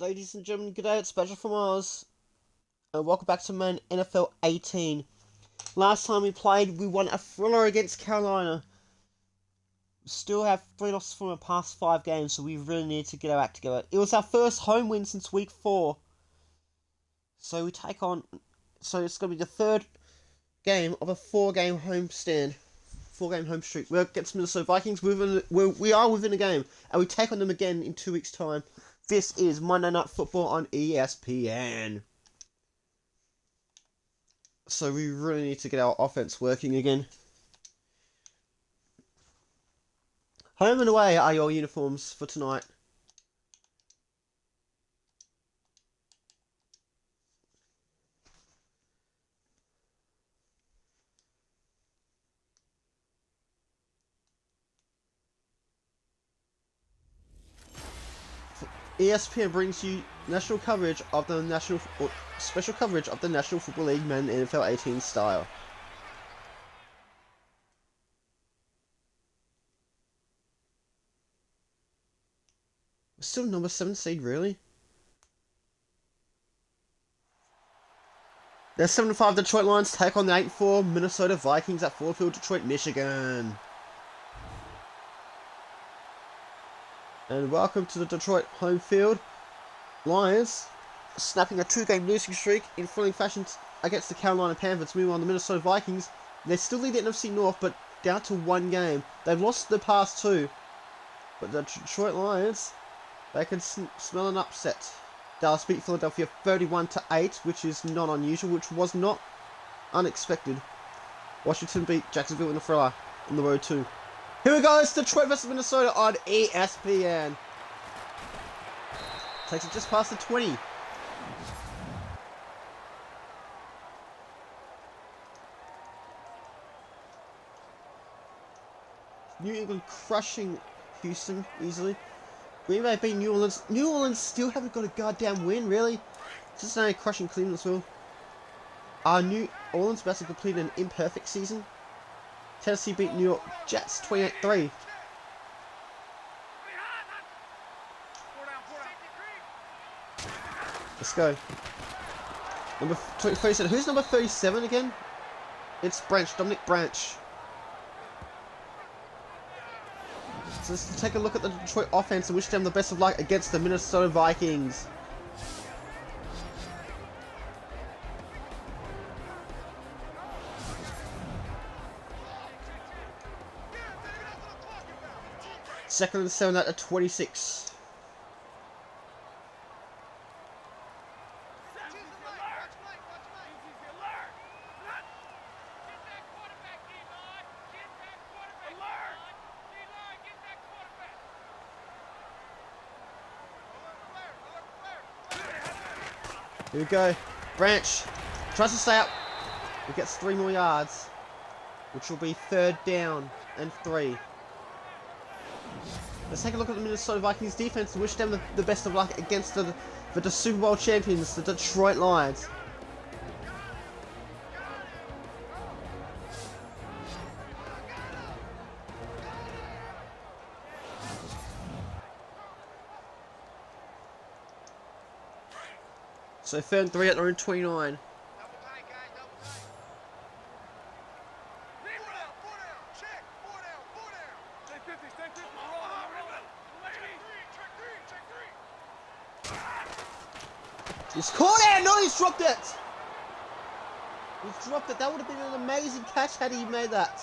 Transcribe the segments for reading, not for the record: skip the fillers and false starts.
Ladies and gentlemen, good day, it's Special from Oz, and welcome back to Madden NFL 18. Last time we played, we won a thriller against Carolina. Still have 3 losses from our past 5 games, so we really need to get our act together. It was our first home win since week 4. So it's going to be the third game of a 4-game homestand. 4-game home streak. We're against Minnesota Vikings. We are within a game, and we take on them again in 2 weeks' time. This is Monday Night Football on ESPN. So we really need to get our offense working again. Home and away are your uniforms for tonight. ESPN brings you national coverage of the special coverage of the National Football League Madden NFL 18 style. We're still number 7 seed, really? The 7-5 Detroit Lions take on the 8-4 Minnesota Vikings at Ford Field, Detroit, Michigan. And welcome to the Detroit home field. Lions snapping a 2-game losing streak in thrilling fashion against the Carolina Panthers. Meanwhile, the Minnesota Vikings, they still lead the NFC North, but down to 1 game. They've lost the past 2. But the Detroit Lions, they can smell an upset. Dallas beat Philadelphia 31-8, which is not unusual, which was not unexpected. Washington beat Jacksonville in the thriller on the road too. Here we go, it's Detroit vs Minnesota on ESPN. Takes it just past the 20. New England crushing Houston easily. Green Bay beat New Orleans. New Orleans still haven't got a goddamn win, really. Just now crushing Cleveland as well. New Orleans about to complete an imperfect season. Tennessee beat New York Jets 28-3. Let's go. Number 37. Who's number 37 again? It's Dominic Branch. So let's take a look at the Detroit offense and wish them the best of luck against the Minnesota Vikings. Second and 7 at the 26. Here we go. Branch tries to stay up. He gets 3 more yards, which will be 3rd down and 3. Let's take a look at the Minnesota Vikings defense and wish them the best of luck against the Super Bowl champions, the Detroit Lions. So 3rd and 3 at their own 29. He's caught it! No, he's dropped it! He's dropped it. That would have been an amazing catch had he made that.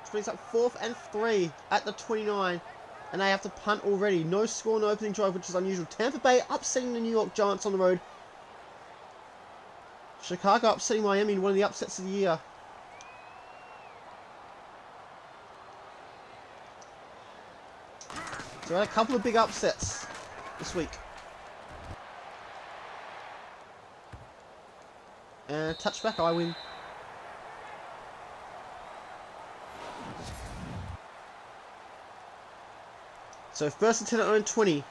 Which brings up 4th and 3 at the 29. And they have to punt already. No score, no opening drive, which is unusual. Tampa Bay upsetting the New York Giants on the road. Chicago upsetting Miami in one of the upsets of the year. So we had a couple of big upsets this week. And touchback, I win. So 1st and 10 at their own 20.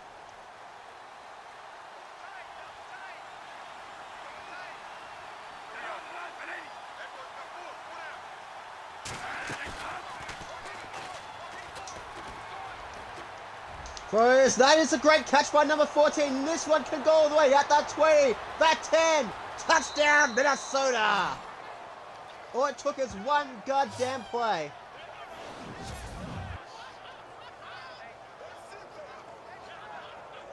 Throws. That is a great catch by number 14. This one can go all the way at that 20, that 10. Touchdown, Minnesota. All it took is one goddamn play.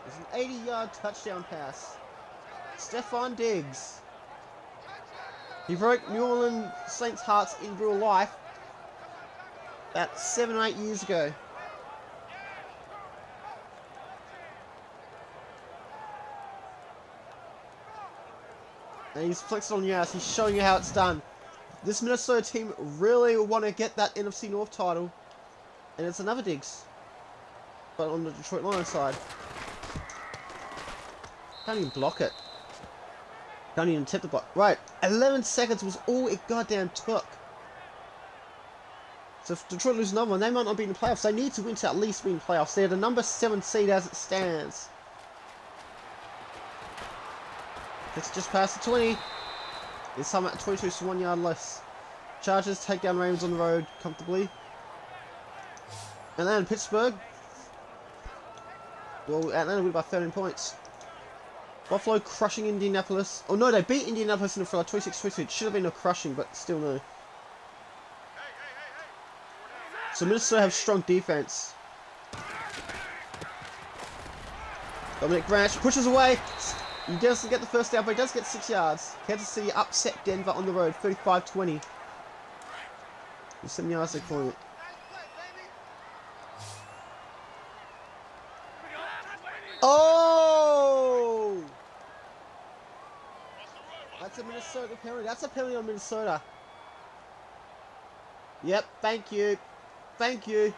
It's an 80-yard touchdown pass. Stephon Diggs. He broke New Orleans Saints' hearts in real life about 7 or 8 years ago. And he's flexed on your ass. He's showing you how it's done. This Minnesota team really want to get that NFC North title. And it's another Diggs. But on the Detroit Lions side. Can't even block it. Can't even attempt the block. Right. 11 seconds was all it goddamn took. So if Detroit lose another one, they might not be in the playoffs. They need to win to at least be in the playoffs. They're the number 7 seed as it stands. It's just past the 20. It's some at 22, so 1 yard less. Chargers take down Ravens on the road comfortably. Atlanta and Pittsburgh. Well, Atlanta win by 13 points. Buffalo crushing Indianapolis. Oh no, they beat Indianapolis in the field 26-22. It should have been a crushing, but still no. So Minnesota have strong defense. Dominic Branch pushes away. He doesn't get the first down, but he does get 6 yards. Kansas City upset Denver on the road, 35-20. 7 yards they're calling it. Oh! That's a Minnesota penalty. That's a penalty on Minnesota. Yep, thank you. Thank you.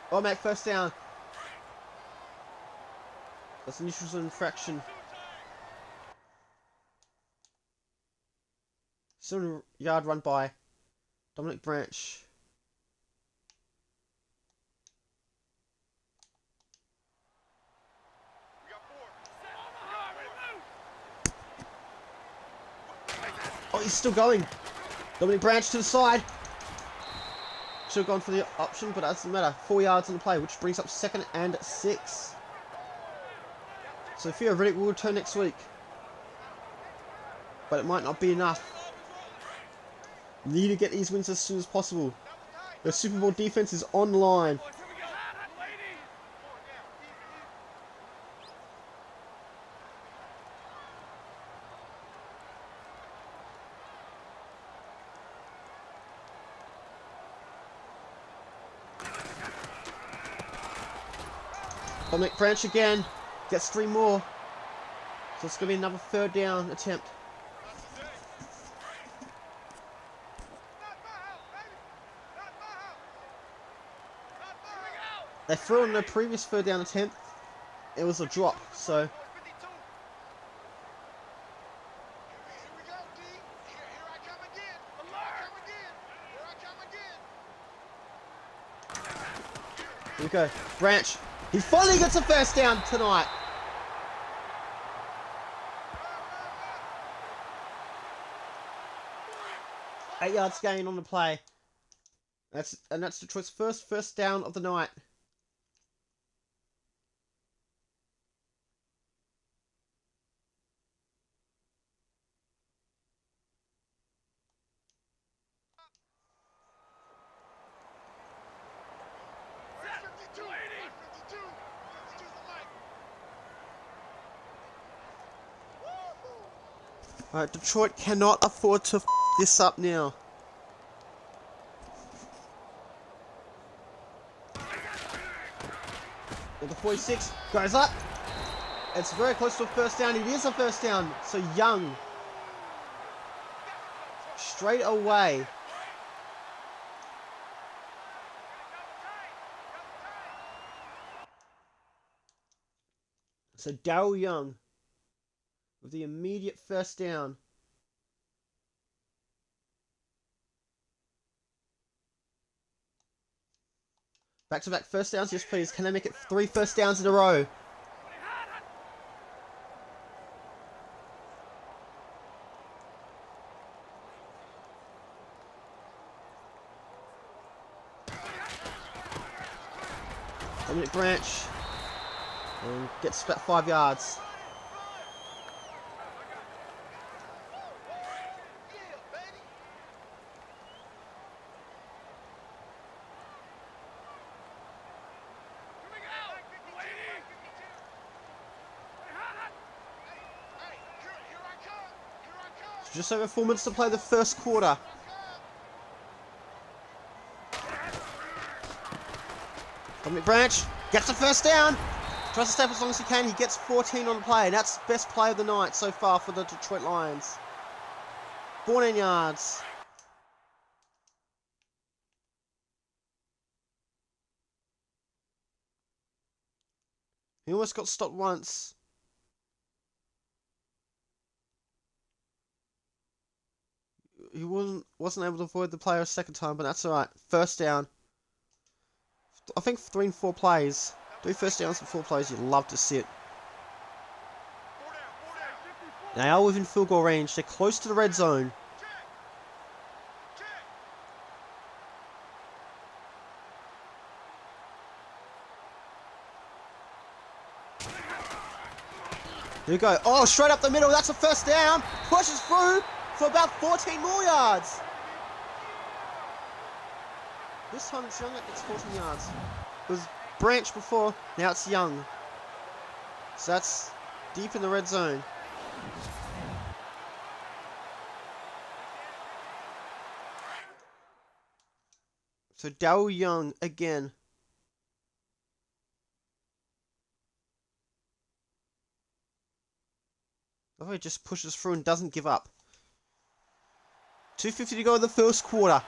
Oh, Mac, first down. That's an initial infraction. 7 yard run by Dominic Branch. Oh, he's still going. Dominic Branch to the side. Should have gone for the option, but that doesn't matter. 4 yards on the play, which brings up 2nd and 6. So Theo Riddick will return next week. But it might not be enough. Need to get these wins as soon as possible. The Super Bowl defense is on the line. Dominic Branch again. Gets 3 more. So it's going to be another 3rd down attempt. They threw on the previous 3rd down attempt. It was a drop, so. Here we go. Branch. He finally gets a 1st down tonight. Eight yards gain on the play. That's Detroit's first down of the night. Alright, Detroit cannot afford to f this up now. Number 46 goes up. It's very close to a 1st down. It is a 1st down. So Young. Straight away. So Darryl Young with the immediate 1st down. Back-to-back 1st downs, yes please. Can they make it 3 1st downs in a row? Dominic Branch. And gets about 5 yards. Just over 4 minutes to play the first quarter. Dominic Branch gets the first down. Tries to stay up as long as he can. He gets 14 on the play. And that's best play of the night so far for the Detroit Lions. 14 yards. He almost got stopped once. He wasn't able to avoid the play a second time, but that's alright. First down. I think 3 and 4 plays. 3 first downs and 4 plays, you'd love to see it. They are within field goal range. They're close to the red zone. Here we go. Oh, straight up the middle. That's a first down. Pushes through for about 14 more yards. This time it's Young that gets 14 yards. It was Branch before, now it's Young. So that's deep in the red zone. So Darryl Young again. Oh, he just pushes through and doesn't give up. 2:50 to go in the first quarter.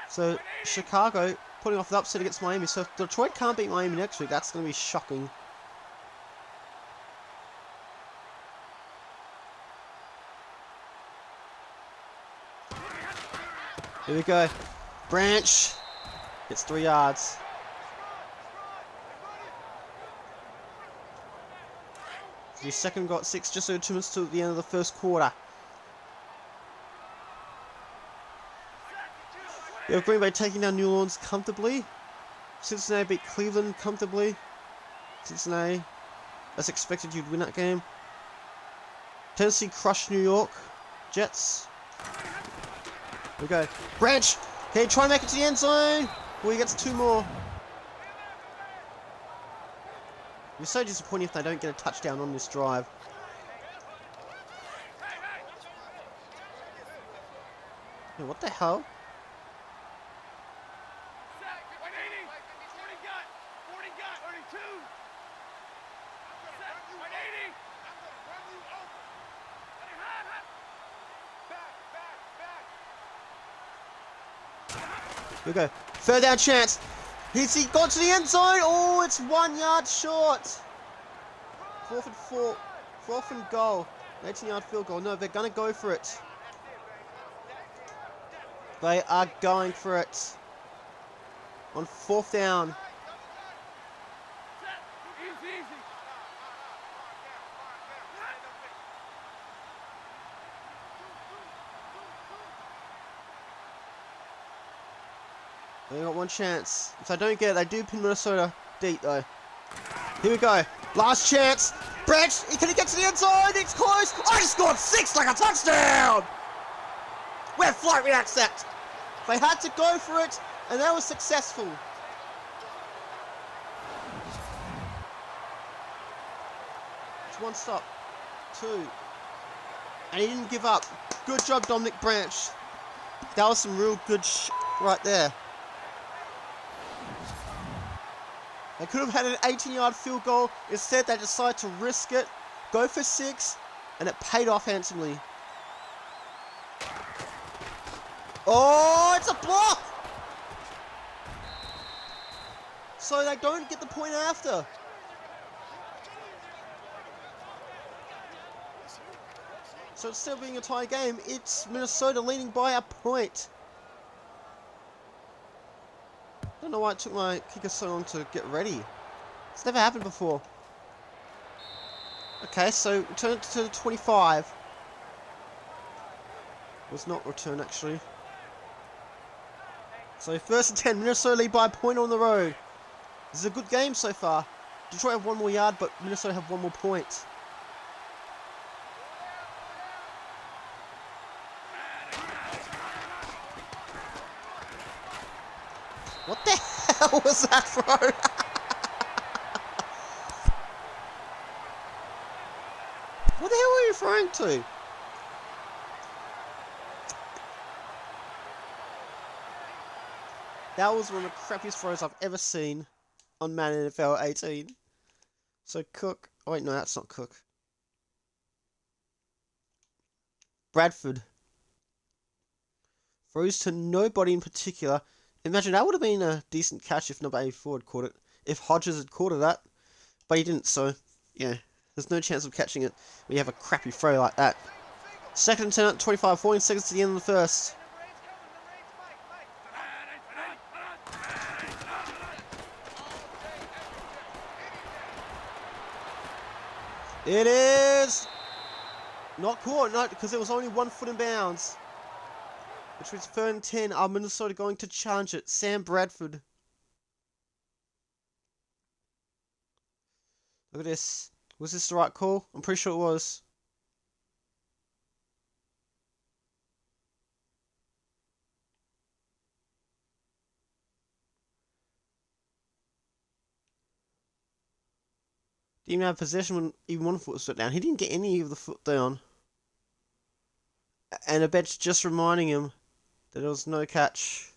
So Chicago putting off the upset against Miami. So if Detroit can't beat Miami next week, that's going to be shocking. Here we go. Branch gets 3 yards. The second got 6, just over 2 minutes to the end of the first quarter. We have Green Bay taking down New Orleans comfortably. Cincinnati beat Cleveland comfortably. Cincinnati, as expected, you'd win that game. Tennessee crushed New York. Jets. Here we go. Branch! Okay, try and make it to the end zone. Well, he gets 2 more. It's so disappointing if they don't get a touchdown on this drive. Yeah, what the hell? Here we go. Third down chance. Has he got to the end zone? Oh, it's 1 yard short. 4th and 4. 4th and goal. 18-yard field goal. No, they're going to go for it. They are going for it. On 4th down. They got 1 chance. If they don't get it, they do pin Minnesota deep though. Here we go. Last chance. Branch, can he get to the end zone? It's close. Oh, he scored 6 like a touchdown. Where flight we accept. They had to go for it, and that was successful. It's 1 stop. 2. And he didn't give up. Good job, Dominic Branch. That was some real good right there. They could have had an 18-yard field goal. Instead, they decided to risk it, go for 6, and it paid off handsomely. Oh, it's a block! So they don't get the point after. So instead of being a tie game, it's Minnesota leading by a point. I don't know why it took my kicker so long to get ready. It's never happened before. Okay, so return it to 25. It was not return, actually. So 1st and 10, Minnesota lead by a point on the road. This is a good game so far. Detroit have 1 more yard, but Minnesota have 1 more point. What the hell was that throw? What the hell are you referring to? That was one of the crappiest throws I've ever seen on Madden NFL 18. So Cook... Oh wait, no, that's not Cook. Bradford. Throws to nobody in particular. Imagine that would have been a decent catch if nobody forward caught it. If Hodges had caught it that. But he didn't, so... Yeah. There's no chance of catching it when you have a crappy throw like that. 2nd and 10 at 25. 14 seconds to the end of the first. It is not caught, no, because there was only 1 foot in bounds. Which was 3rd and 10. Are Minnesota going to challenge it? Sam Bradford. Look at this. Was this the right call? I'm pretty sure it was. Didn't even have possession when even 1 foot was put down. He didn't get any of the foot down. And a bench just reminding him that there was no catch.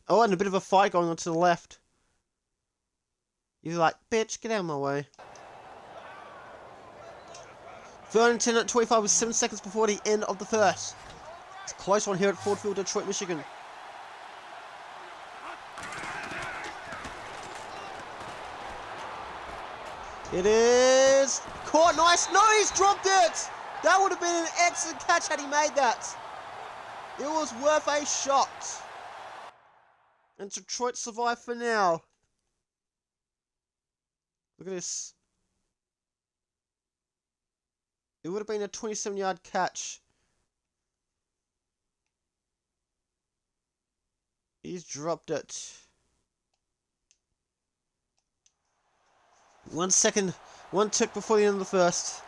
Oh, and a bit of a fight going on to the left. He's like, bitch, get out of my way. 3rd and 10 at 25 with 7 seconds before the end of the first. It's a close one here at Ford Field, Detroit, Michigan. It is caught, nice. No, he's dropped it. That would have been an excellent catch had he made that. It was worth a shot. And Detroit survive for now. Look at this. It would have been a 27-yard catch. He's dropped it. 1 second, 1 tick before the end of the first.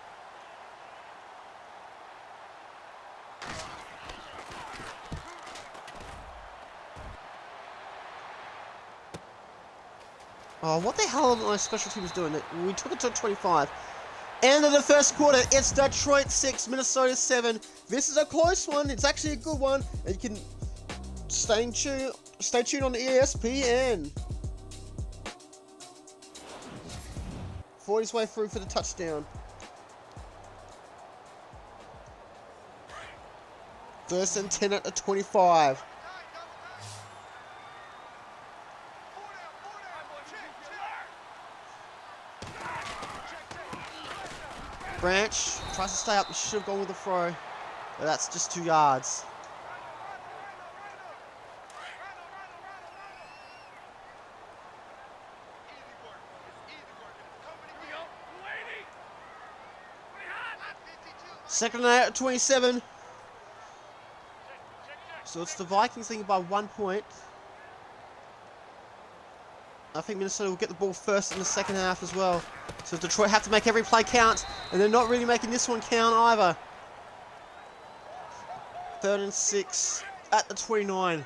Oh, what the hell are my special teams doing? We took it to 25. End of the first quarter, it's Detroit 6, Minnesota 7. This is a close one. It's actually a good one. And you can stay tuned on ESPN. Fought his way through for the touchdown. 1st and 10 at the 25. Branch tries to stay up. He should have gone with the throw. But that's just 2 yards. Second and 8 at 27. So it's the Vikings leading by 1 point. I think Minnesota will get the ball first in the second half as well. So Detroit have to make every play count, and they're not really making this one count either. 3rd and 6 at the 29.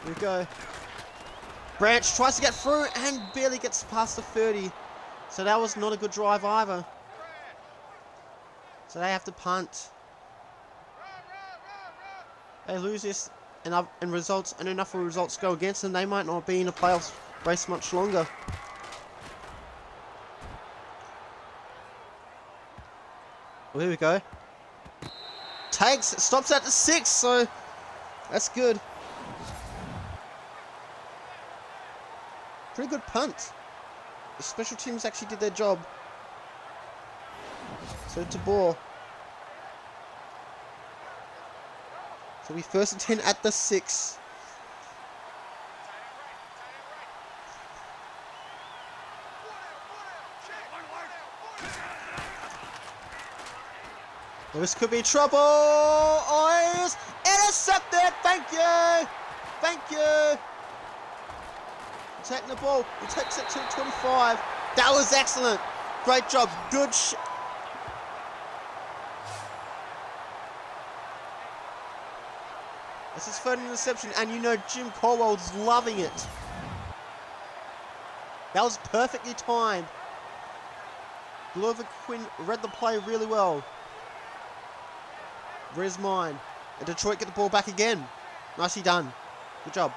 Here we go. Branch tries to get through and barely gets past the 30. So that was not a good drive either. So they have to punt. They lose this and enough of results go against them. They might not be in a playoffs race much longer. Well, here we go. Stops at the 6, so that's good. Pretty good punt. The special teams actually did their job. So to ball. So we first and 10 at the 6. This could be trouble. Oh, yes. Intercepted. Thank you. Thank you. Taking the ball. He takes it to 25. That was excellent. Great job. Good This is third interception, and you know Jim Colwell's loving it. That was perfectly timed. Glover Quinn read the play really well. Where's mine? And Detroit get the ball back again. Nicely done. Good job.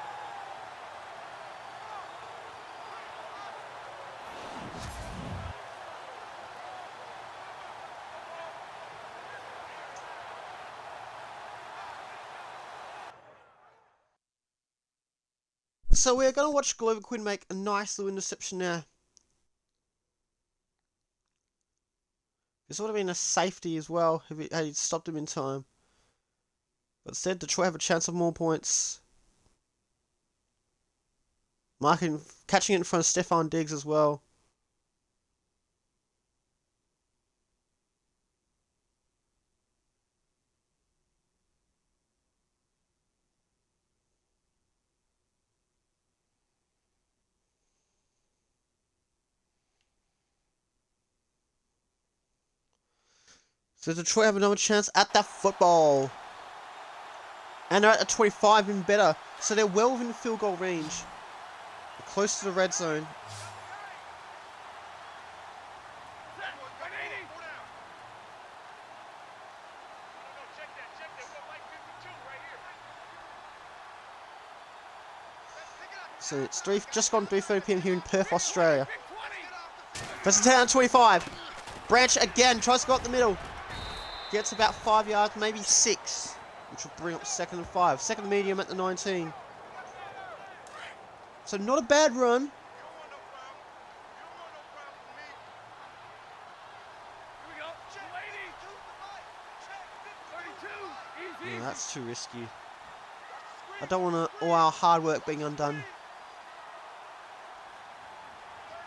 So we're going to watch Glover Quinn make a nice little interception now. This would have been a safety as well if it had stopped him in time. But instead, Detroit have a chance of more points. Catching it in front of Stephon Diggs as well. So Detroit have another chance at that football. And they're at the 25, even better. So they're well within field goal range. They're close to the red zone. So it's just gone 3:30 PM here in Perth, Australia. First and 10 on 25. Branch again, tries to go up the middle. Gets about 5 yards, maybe 6. Which will bring up second and 5. Second medium at the 19. So not a bad run. Yeah, that's too risky. I don't want all our hard work being undone.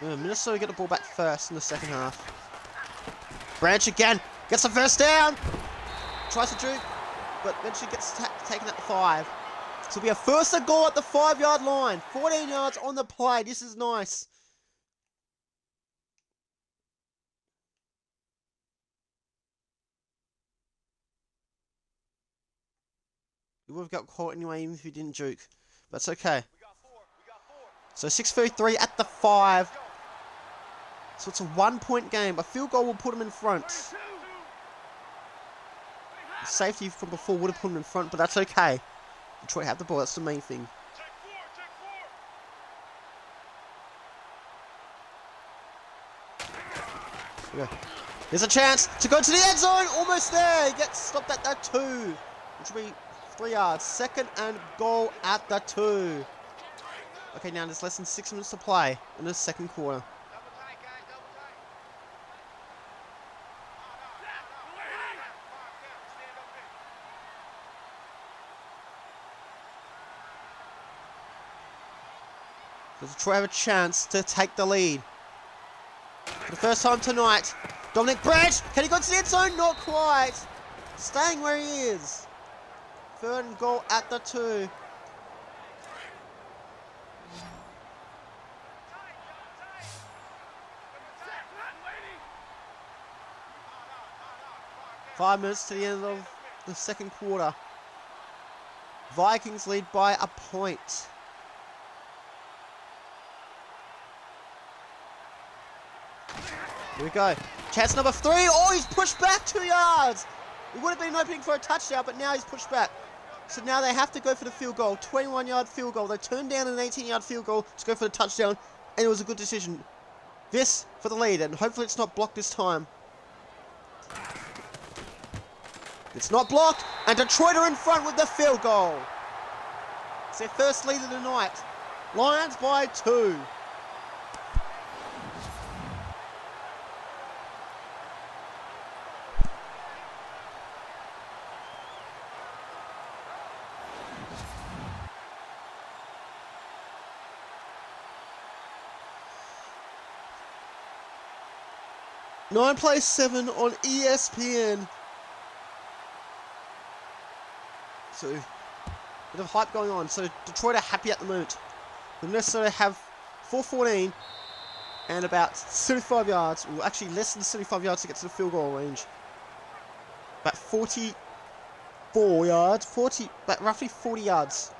Yeah, Minnesota get the ball back first in the second half. Branch again. Gets the first down. Tries to juke. But eventually gets taken at the 5. So we have first and goal at the 5-yard line. 14 yards on the play. This is nice. We would have got caught anyway, even if he didn't juke. But it's okay. So 6:33 at the 5. So it's a 1-point game. A field goal will put him in front. The safety from before would have put him in front, but that's okay. Detroit have the ball. That's the main thing. Okay. There's a chance to go to the end zone. Almost there. He gets stopped at that 2. Which will be 3 yards. Second and goal at the 2. Okay, now there's less than 6 minutes to play in the second quarter. Does Detroit have a chance to take the lead? For the first time tonight, Dominic Branch, can he go to the end zone? Not quite. Staying where he is. Third and goal at the 2. Five minutes to the end of the second quarter. Vikings lead by a point. Here we go. Chance number 3. Oh, he's pushed back 2 yards. It would have been opening for a touchdown, but now he's pushed back. So now they have to go for the field goal. 21-yard field goal. They turned down an 18-yard field goal to go for the touchdown, and it was a good decision. This for the lead, and hopefully it's not blocked this time. It's not blocked, and Detroit are in front with the field goal. It's their first lead of the night. Lions by 2. 9 plays 7 on ESPN. So, a bit of hype going on. So, Detroit are happy at the moment. The Minnesota have 414 and about 75 yards. Well, actually less than 75 yards to get to the field goal range. About 44 yards. About roughly 40 yards.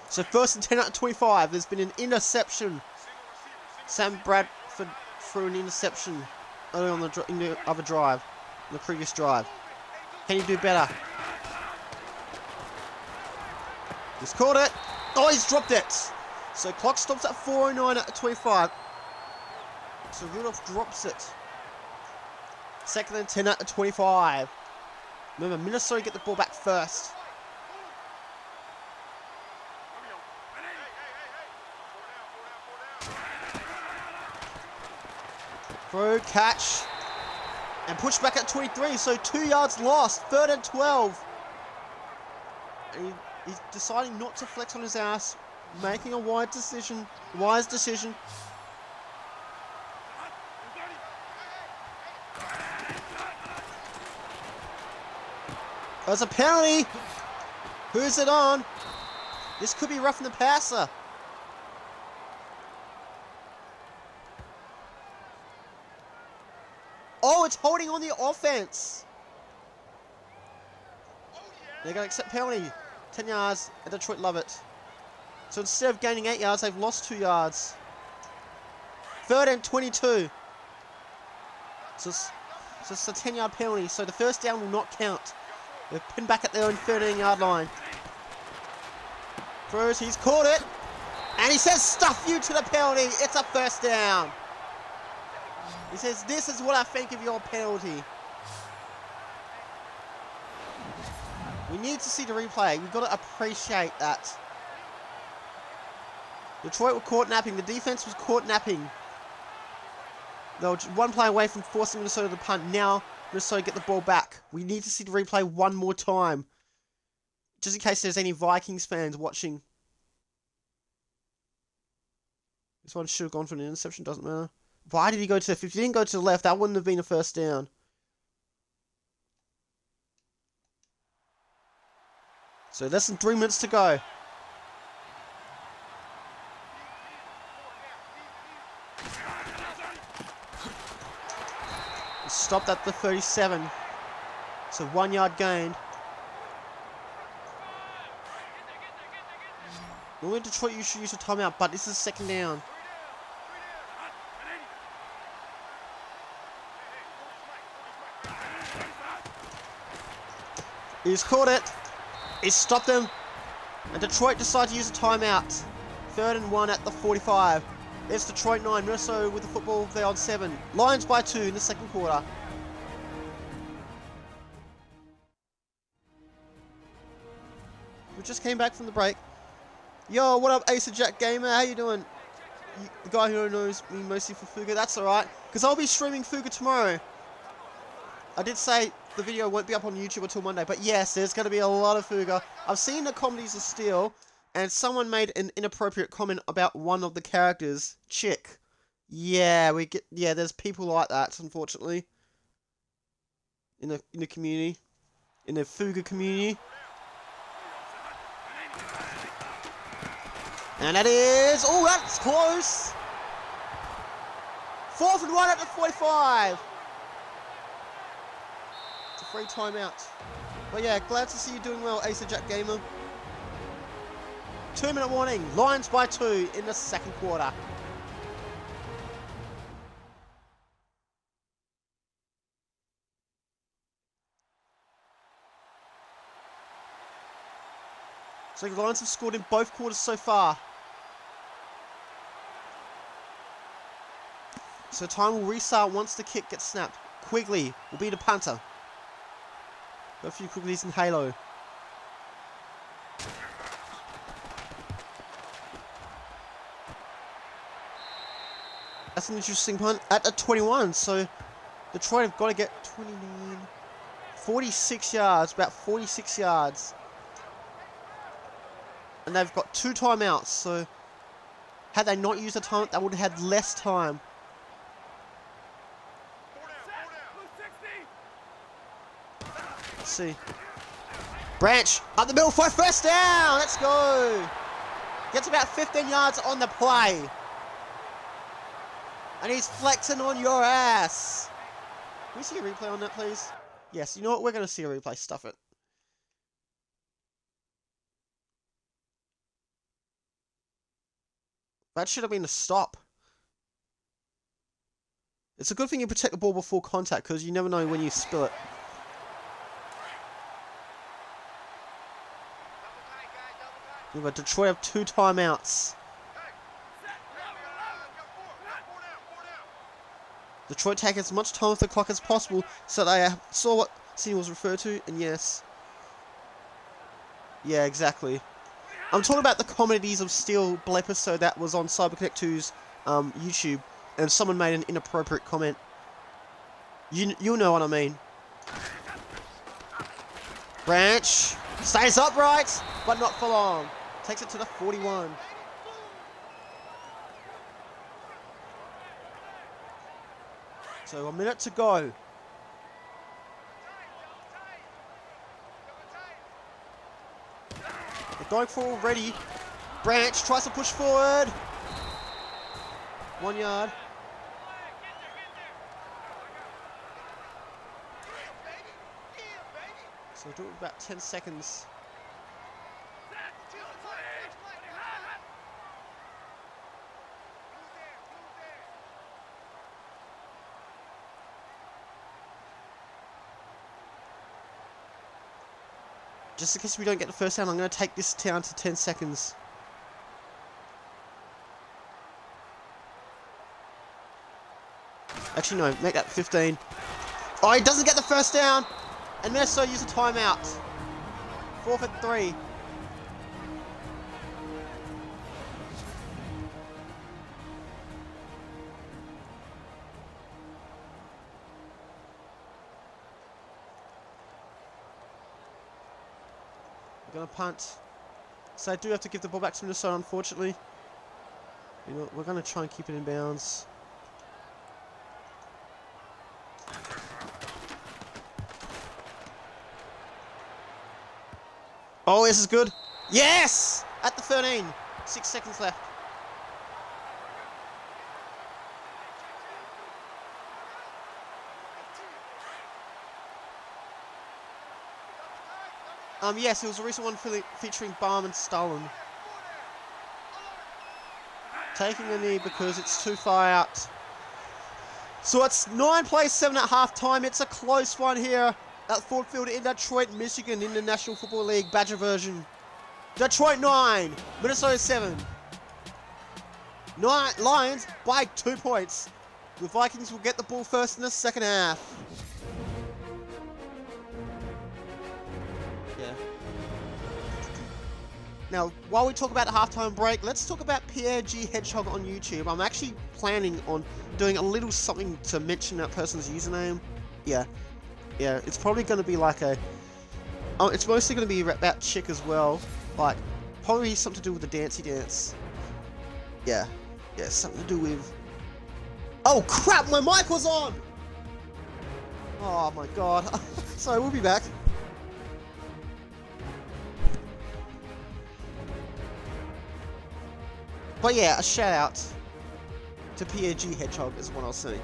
So first and 10 out of 25. There's been an interception. Sam Bradford threw an interception early on in the other drive, in the previous drive. Can he do better? He's caught it. Oh, he's dropped it. So clock stops at 4:09 out of 25. So Rudolph drops it. Second and 10 out of 25. Remember, Minnesota get the ball back first. Throw, catch, and push back at 23. So 2 yards lost. Third and 12. And he's deciding not to flex on his ass, making a wise decision. There's a penalty. Who's it on? This could be roughing the passer. Oh, it's holding on the offense. They're going to accept penalty. 10 yards, and Detroit love it. So instead of gaining 8 yards, they've lost 2 yards. Third and 22. So it's a 10-yard penalty, so the first down will not count. They're pinned back at their own 13-yard line. Throws, he's caught it. And he says, stuff you to the penalty. It's a first down. He says, this is what I think of your penalty. We need to see the replay. We've got to appreciate that. Detroit were caught napping. The defense was caught napping. They were one play away from forcing Minnesota to punt. Now, Minnesota get the ball back. We need to see the replay one more time. Just in case there's any Vikings fans watching. This one should have gone for an interception. Doesn't matter. Why did he go to the left? If he didn't go to the left, that wouldn't have been a first down. So less than 3 minutes to go. Stopped at the 37. So 1 yard gained. Normally Detroit usually use a timeout, but this is second down. He's caught it. He's stopped him. And Detroit decide to use a timeout. 3rd and 1 at the 45. It's Detroit 9. Minnesota with the football. They're on 7. Lions by 2 in the second quarter. We just came back from the break. Yo, what up, Ace of Jack Gamer? How you doing? The guy who knows me mostly for Fuga. That's alright. Because I'll be streaming Fuga tomorrow. I did say the video won't be up on YouTube until Monday, but yes, there's going to be a lot of Fuga. I've seen the Comedies of Steel, and someone made an inappropriate comment about one of the characters, Chick. Yeah, there's people like that, unfortunately, in the community, in the Fuga community. And that is, oh, that's close. 4th and 1 at the 45. Free timeout. But yeah, glad to see you doing well, Ace of Jack Gamer. 2-minute warning. Lions by 2 in the second quarter. So the Lions have scored in both quarters so far. So time will restart once the kick gets snapped. Quigley will be the punter. Got a few Quigleys in Halo. That's an interesting punt at the 21. So Detroit have got to get 29, 46 yards, about 46 yards. And they've got 2 timeouts. So Had they not used the time, they would have had less time. Let's see. Branch up the middle for a first down. Let's go. Gets about 15 yards on the play. And he's flexing on your ass. Can we see a replay on that, please? Yes, you know what? We're going to see a replay. Stuff it. That should have been a stop. It's a good thing you protect the ball before contact, because you never know when you spill it. But Detroit have 2 timeouts. Detroit take as much time off the clock as possible, so they saw what Sydney was referred to, and yes. Yeah, exactly. I'm talking about the Comedies of Steel episode that was on CyberConnect 2's YouTube, and someone made an inappropriate comment. You'll know what I mean. Branch stays upright, but not for long. Takes it to the 41. So a minute to go. They're going forward already. Branch tries to push forward. 1 yard. So do it with about 10 seconds. Just in case we don't get the first down, I'm going to take this down to 10 seconds. Actually, no, make that 15. Oh, he doesn't get the first down. And Minnesota use a timeout. 4 for 3. We're going to punt. So I do have to give the ball back to Minnesota, unfortunately. You know, we're going to try and keep it in bounds. Oh, this is good. Yes! At the 13. 6 seconds left. Yes, it was a recent one featuring Baum and Stalin. Taking a knee because it's too far out. So it's 9 plays, 7 at half time. It's a close one here at Ford Field in Detroit, Michigan, in the National Football League Badger version. Detroit 9, Minnesota 7. Lions by 2 points. The Vikings will get the ball first in the second half. Yeah. Now, while we talk about the halftime break, let's talk about Pierre G. Hedgehog on YouTube. I'm actually planning on doing a little something to mention that person's username. Yeah, it's probably going to be like a... it's mostly going to be about chick as well. Like, probably something to do with the dancey dance. Yeah, something to do with... Oh crap, my mic was on! Oh my god. Sorry, we'll be back. But yeah, a shout out to Pierre G. Hedgehog is what I'll say.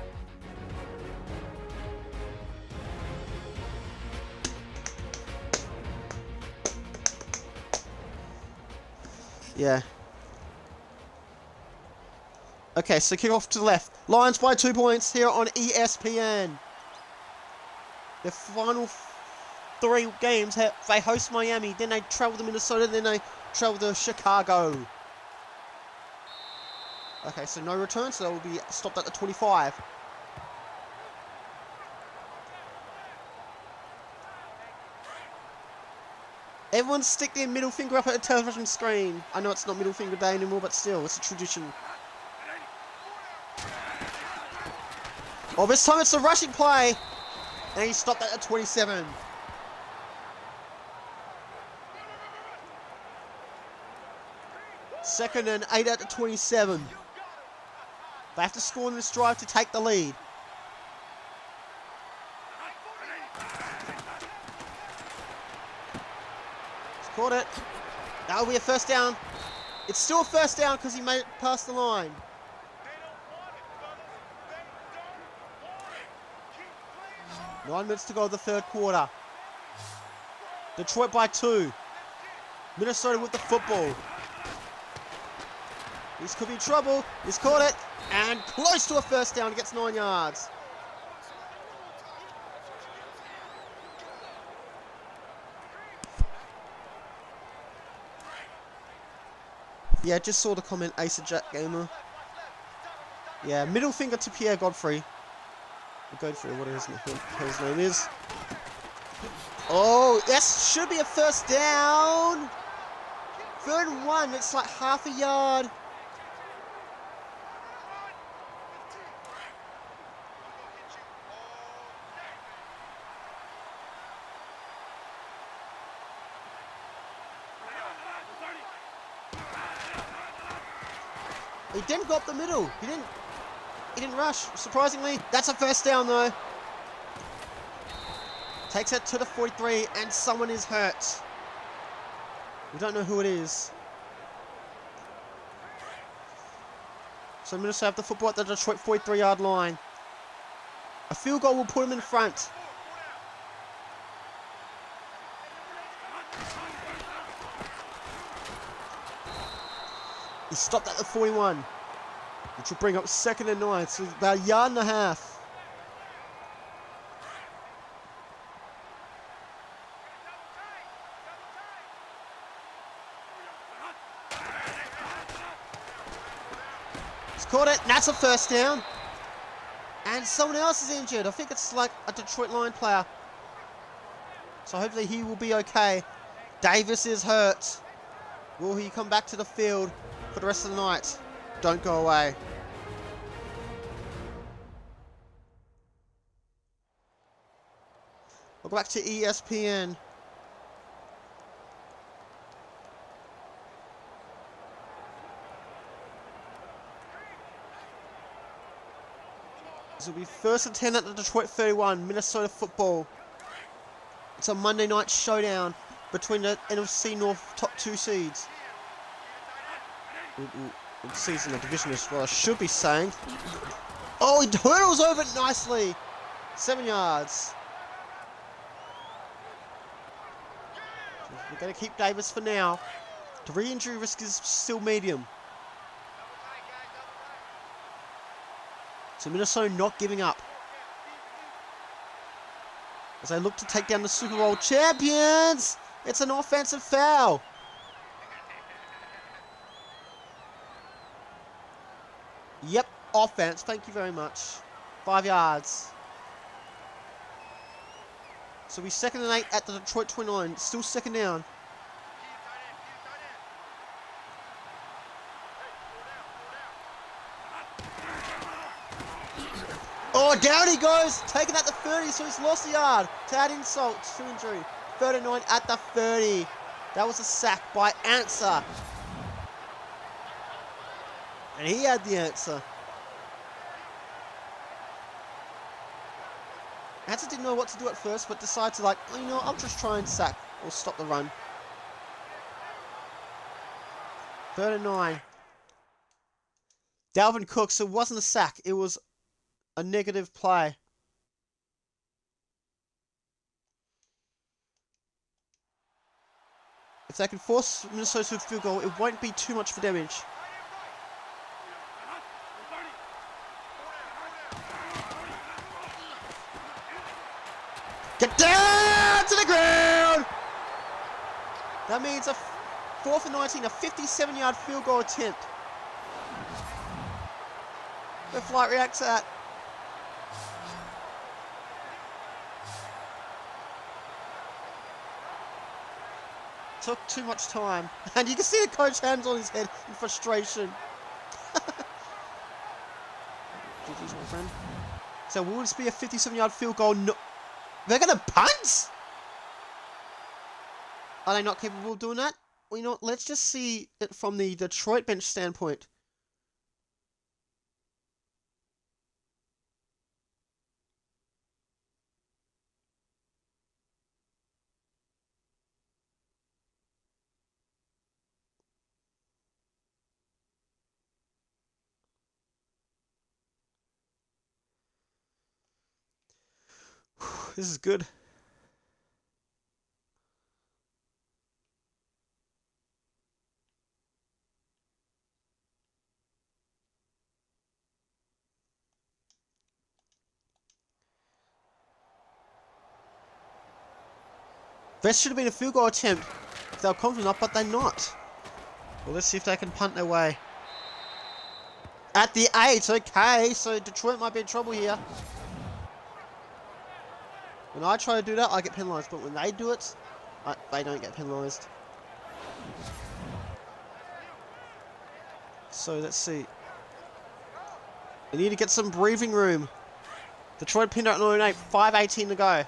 Yeah. Okay, so kick off to the left. Lions by 2 points here on ESPN. The final 3 games, they host Miami, then they travel to Minnesota, then they travel to Chicago. Okay, so no return, so that will be stopped at the 25. Everyone stick their middle finger up at the television screen. I know it's not middle finger day anymore, but still, it's a tradition. Oh, this time it's a rushing play. And he stopped at the 27. Second and 8 at the 27. They have to score in this drive to take the lead. He's caught it. That'll be a first down. It's still a first down because he made it past the line. 9 minutes to go in the third quarter. Detroit by 2. Minnesota with the football. This could be trouble. He's caught it. And close to a first down. He gets 9 yards. Yeah, just saw the comment, Acer Jack Gamer. Yeah, middle finger to Pierre Godfrey. Godfrey, what his name is. Oh, that should be a first down. 3rd and 1, it's like half a yard. He didn't go up the middle. He didn't rush. Surprisingly, that's a first down though. Takes it to the 43 and someone is hurt. We don't know who it is. So Minnesota have the football at the Detroit 43-yard line. A field goal will put him in front. He stopped at the 41, which will bring up 2nd and 9, so about a yard and a half. He's caught it, and that's a first down. And someone else is injured. I think it's like a Detroit line player. So hopefully he will be okay. Davis is hurt. Will he come back to the field for the rest of the night? Don't go away. We'll go back to ESPN. This will be 1st and 10 at the Detroit 31, Minnesota football. It's a Monday night showdown between the NFC North top 2 seeds. Season the division is what I should be saying. Oh, he hurdles over it nicely. 7 yards. We're going to keep Davis for now. The re-injury risk is still medium. So Minnesota not giving up as they look to take down the Super Bowl champions. It's an offensive foul. Yep, offense. Thank you very much. 5 yards. So we 2nd and 8 at the Detroit 29. Still 2nd down. Oh, down he goes. Taken at the 30, so he's lost a yard. To add insult to injury. 3rd and 9 at the 30. That was a sack by Answer. And he had the answer. Answer didn't know what to do at first, but decided to oh, you know, I'll just try and sack or stop the run. 3rd and 9. Dalvin Cook, so it wasn't a sack, it was a negative play. If they can force Minnesota to a field goal, it won't be too much for damage. Get down to the ground! That means a 4th and 19, a 57-yard field goal attempt. The flight reacts to that. Took too much time. And you can see the coach hands on his head in frustration. GG's, my friend. So will this be a 57-yard field goal? No. They're going to punt? Are they not capable of doing that? you know what, let's just see it from the Detroit bench standpoint. This is good. This should have been a field goal attempt if they were confident enough, but they're not. Well, let's see if they can punt their way. At the 8, okay, so Detroit might be in trouble here. When I try to do that, I get penalised, but when they do it, they don't get penalised. So let's see. We need to get some breathing room. Detroit pinned out 9-8, 5:18 to go.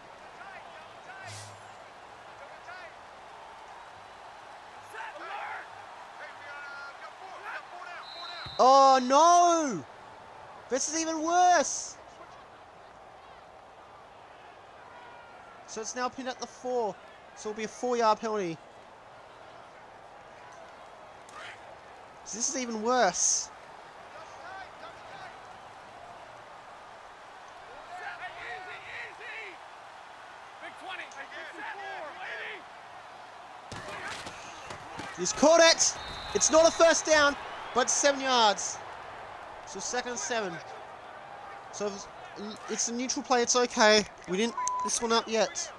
Oh no! This is even worse! So it's now pinned at the 4. So it'll be a 4-yard penalty. So this is even worse. He's caught it! It's not a first down, but 7 yards. So 2nd and 7. So it's a neutral play, it's okay. We didn't this one up yet.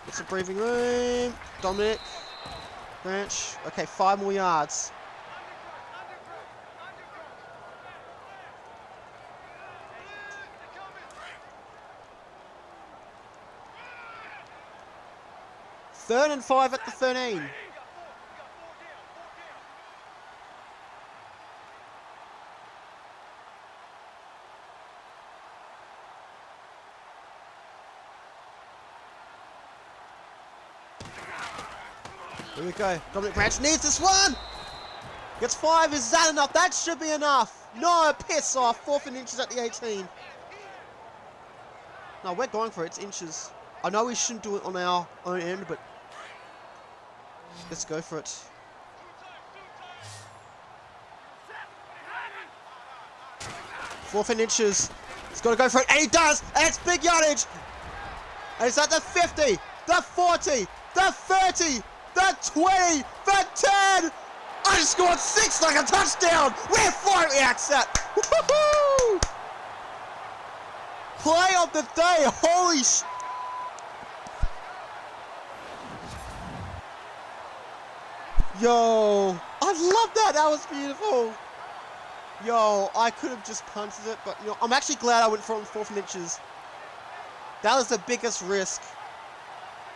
It's a breathing room. Dominic. Branch. Okay, 5 more yards. Third and 5 at the 13. Here we go. Dominic Branch needs this one. Gets 5. Is that enough? That should be enough. No, piss off. 4th and inches at the 18. No, we're going for it. It's inches. I know we shouldn't do it on our own end, but let's go for it. Fourth and inches. He's got to go for it, and he does. And it's big yardage. And it's at the 50, the 40, the 30, the 20, the 10. I just scored 6 like a touchdown. We're flying reacts that. Woohoo! Play of the day. Holy sh... Yo, I love that. That was beautiful. Yo, I could have just punted it, but you know, I'm actually glad I went for it on 4th and inches. That was the biggest risk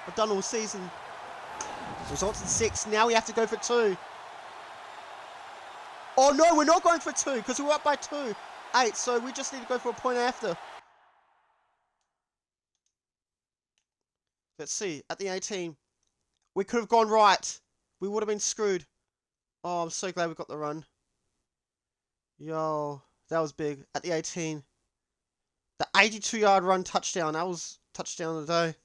I've done all season. Results in 6. Now we have to go for 2. Oh no, we're not going for 2 because we're up by 2. 8, so we just need to go for a point after. Let's see, at the 18. We could have gone right. We would have been screwed. Oh, I'm so glad we got the run. Yo, that was big. At the 18. The 82-yard run touchdown. That was touchdown of the day.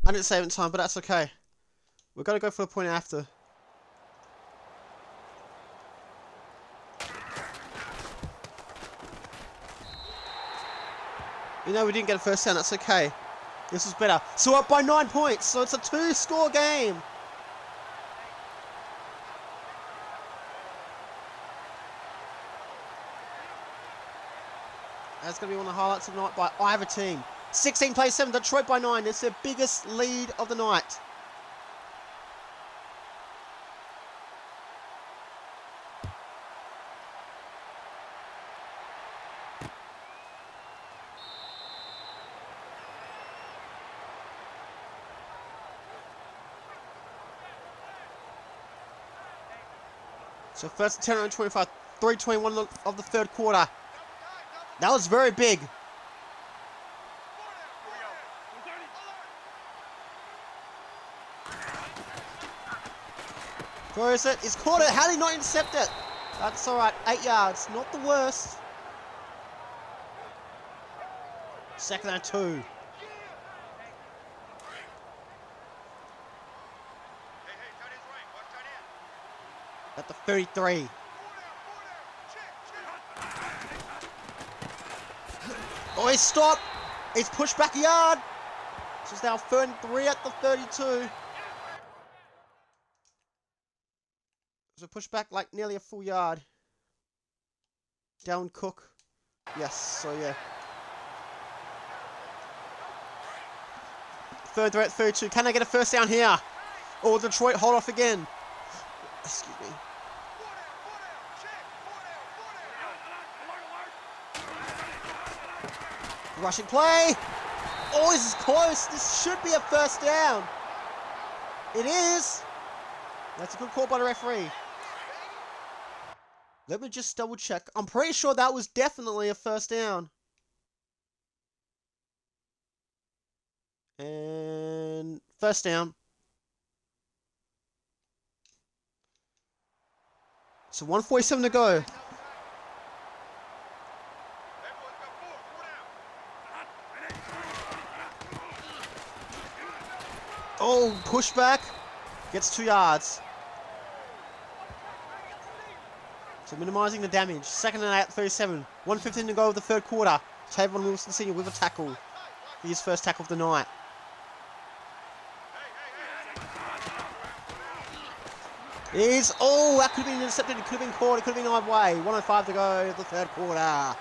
I didn't save it in time, but that's okay. We're going to go for a point after. You know, we didn't get a first down. That's okay. This was better. So we're up by 9 points. So it's a 2-score game. That's going to be one of the highlights of the night by either team. 16 plays 7. Detroit by 9. It's their biggest lead of the night. So first and 10 on 25. 3:21 of the third quarter. That was very big. Throws it. He's caught it. How did he not intercept it? That's all right. 8 yards. Not the worst. Second and 2. At the 33. Oh, he's stopped. He's pushed back a yard. This is now 3rd and 3 at the 32. So push back like nearly a full yard. Down Cook. Yes, so yeah. 3rd and 3 at 32. Can they get a first down here? Oh, Detroit hold off again. Excuse me. Rushing play. Oh, this is close. This should be a first down. It is. That's a good call by the referee. Let me just double check. I'm pretty sure that was definitely a first down. And first down. So 1:47 to go. Oh, pushback. Gets 2 yards. So minimizing the damage. 2nd and 8 at 37. 1:15 to go of the third quarter. Tavon Wilson Sr. with a tackle. For his first tackle of the night. Oh, that could have been intercepted. It could have been caught. It could have been either way. 1:05 to go of the third quarter.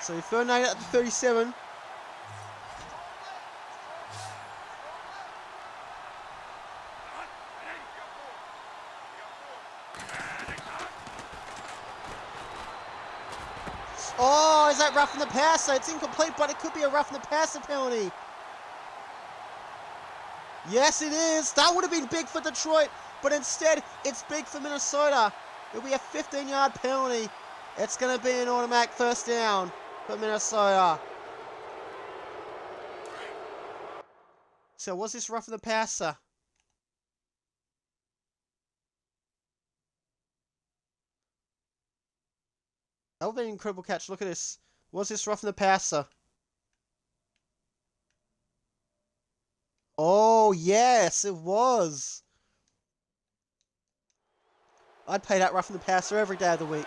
So 3rd and 8 at the 37. Oh, is that roughing the passer? It's incomplete, but it could be a roughing the passer penalty. Yes, it is. That would have been big for Detroit, but instead, it's big for Minnesota. It'll be a 15-yard penalty. It's going to be an automatic first down for Minnesota. So, was this roughing the passer? That would be an incredible catch. Look at this. Was this roughing the passer? Oh, yes, it was. I'd pay that roughing the passer every day of the week.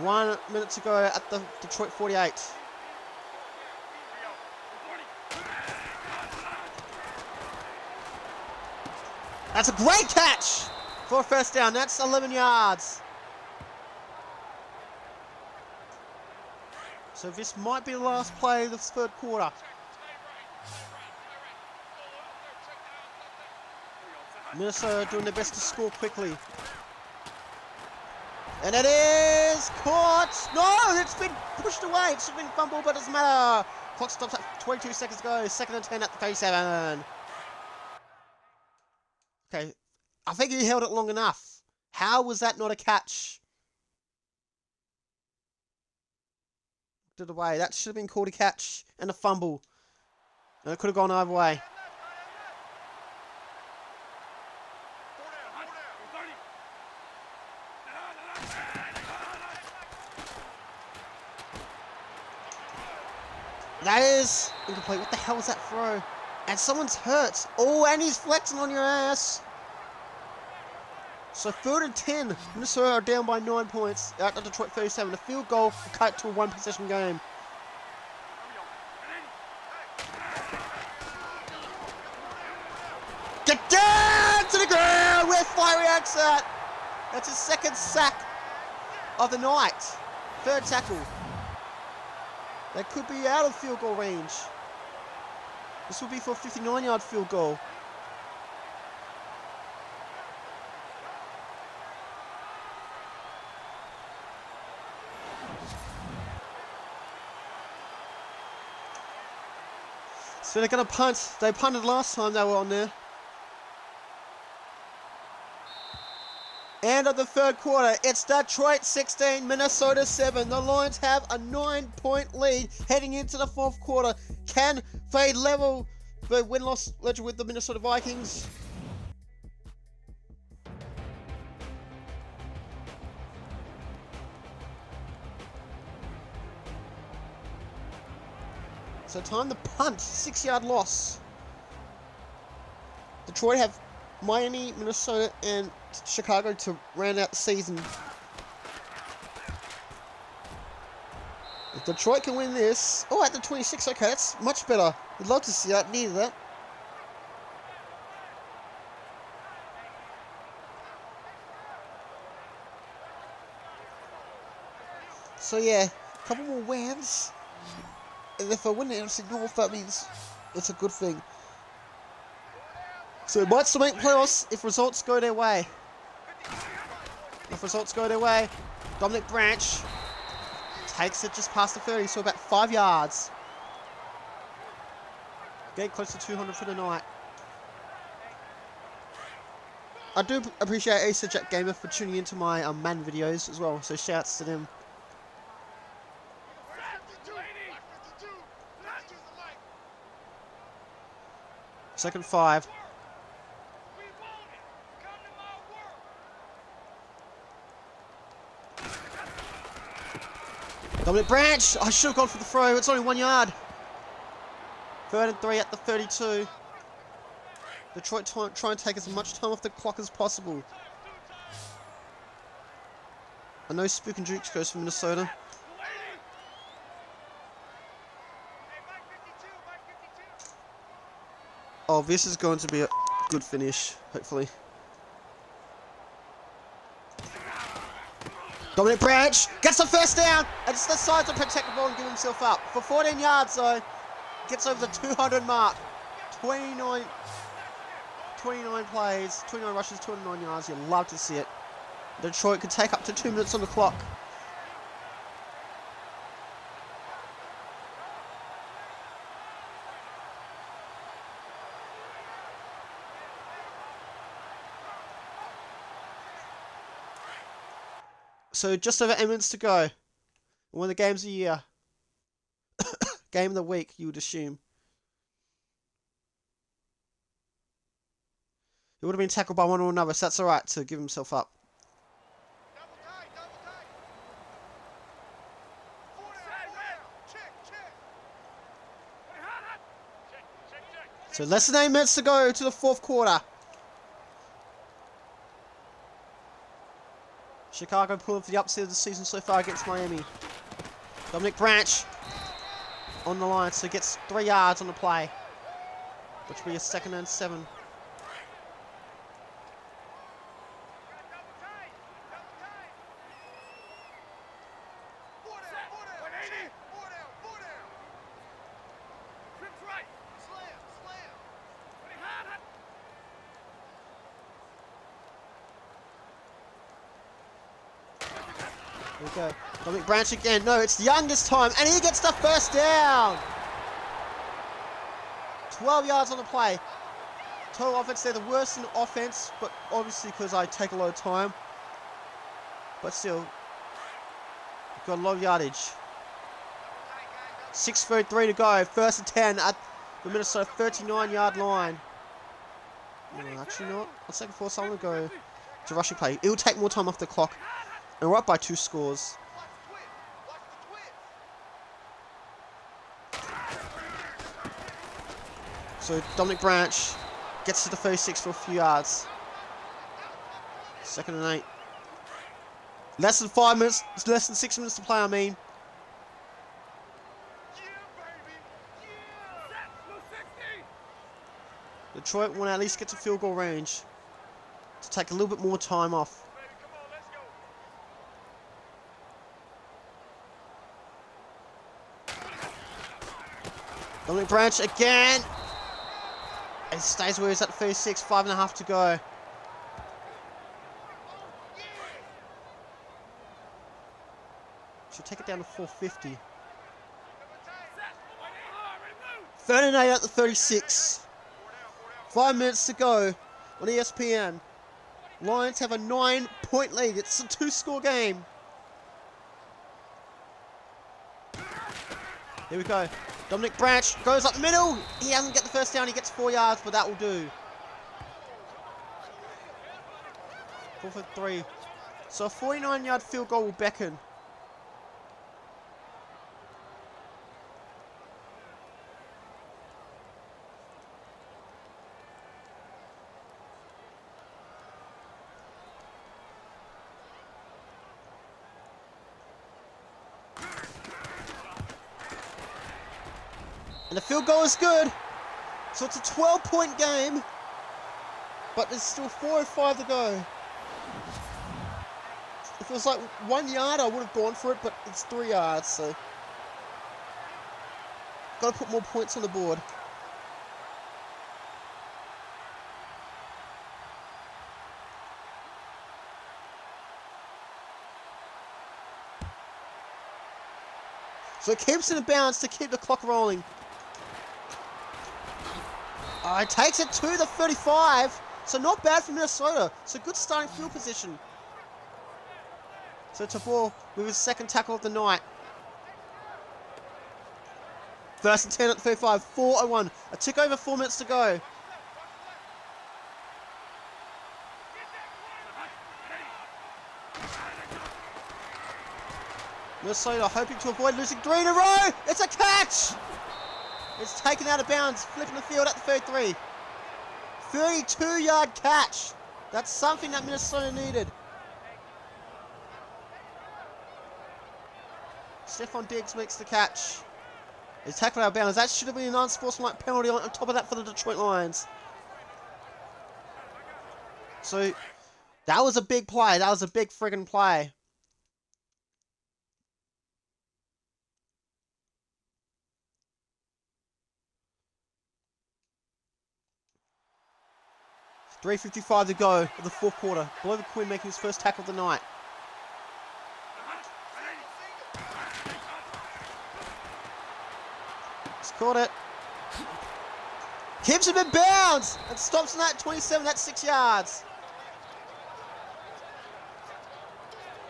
1 minute to go at the Detroit 48. That's a great catch for a first down. That's 11 yards. So this might be the last play of the third quarter. Minnesota doing their best to score quickly. And it is caught. No, it's been pushed away. It should have been fumbled, but it doesn't matter. Clock stops at 22 seconds to go. 2nd and 10 at the 37. Okay, I think he held it long enough. How was that not a catch? It away. That should have been called a catch and a fumble. And it could have gone either way. That is incomplete. What the hell was that throw? And someone's hurt. Oh, and he's flexing on your ass. So 3rd and 10. Minnesota are down by 9 points at the Detroit 37. A field goal will cut to a 1-possession game. Get down to the ground where Fiery Axe at. That's his 2nd sack of the night. 3rd tackle. They could be out of field goal range. This will be for a 59-yard field goal. So they're going to punt. They punted last time they were on there. End of the third quarter. It's Detroit 16, Minnesota 7. The Lions have a 9-point lead heading into the fourth quarter. Can they level the win-loss ledger with the Minnesota Vikings? So time to punt. 6-yard loss. Detroit have Miami, Minnesota, and Chicago to round out the season. If Detroit can win this... Oh, at the 26. Okay, that's much better. We'd love to see that. Needed that. So yeah, a couple more wins. And if I win the NFC North, that means it's a good thing. So it might still make playoffs if results go their way. If results go their way, Dominic Branch takes it just past the 30, so about 5 yards. Getting close to 200 for the night. I do appreciate Acer Jack Gamer for tuning into my Madden videos as well, so shouts to them. Second 5. Dominic Branch! I should have gone for the throw. It's only 1 yard. 3rd and 3 at the 32. Detroit try and take as much time off the clock as possible. I know Spook and Jukes goes for Minnesota. Oh, this is going to be a good finish, hopefully. Dominic Branch gets the first down and just decides to protect the ball and give himself up. For 14 yards, though, gets over the 200 mark. 29 plays, 29 rushes, 209 yards. You'd love to see it. Detroit could take up to 2 minutes on the clock. So just over 8 minutes to go. One of the games of the year. Game of the week, you would assume. He would have been tackled by one or another, so that's alright to give himself up. So less than 8 minutes to go to the fourth quarter. Chicago pulling for the upset of the season so far against Miami. Dominic Branch on the line, so he gets 3 yards on the play, which will be a 2nd and 7. There we go. Dominic Branch again. No, it's Young this time. And he gets the first down. 12 yards on the play. Total offense, they're the worst in offense, but obviously because I take a lot of time. But still, got a lot of yardage. 6:33 to go. 1st and 10 at the Minnesota 39-yard line. No, actually not. I'll take it for someone to go to rushing play. It will take more time off the clock. And we're up by 2 scores. So Dominic Branch gets to the 36 for a few yards. 2nd and 8. Less than 5 minutes, less than 6 minutes to play, I mean. Detroit want to at least get to field goal range to take a little bit more time off. Dominic Branch again. And stays where he's at 36, 5.5 to go. Should take it down to 450. 3rd and 8 at the 36. 5 minutes to go on ESPN. Lions have a 9-point lead. It's a 2-score game. Here we go. Dominic Branch goes up the middle. He doesn't get the first down. He gets 4 yards, but that will do. 4 for 3. So a 49-yard field goal will beckon. And the field goal is good. So it's a 12-point game. But there's still 4:05 to go. If it was like 1 yard, I would have gone for it, but it's 3 yards, so. Got to put more points on the board. So it keeps it in bounds to keep the clock rolling. It takes it to the 35. So not bad for Minnesota. So good starting field position. So Tabor with his second tackle of the night. First and 10 at the 35. 4:01. A tick over 4 minutes to go. Minnesota hoping to avoid losing 3 in a row. It's a catch. It's taken out of bounds, flipping the field at the 33. 32-yard catch. That's something that Minnesota needed. Stephon Diggs makes the catch. He's tackled out of bounds. That should have been an unsportsmanlike penalty on top of that for the Detroit Lions. So, that was a big play. That was a big friggin' play. .355 to go for the fourth quarter. Glover Quinn making his first tackle of the night. He's caught it. Keeps him in bounds and stops him at 27. That's 6 yards.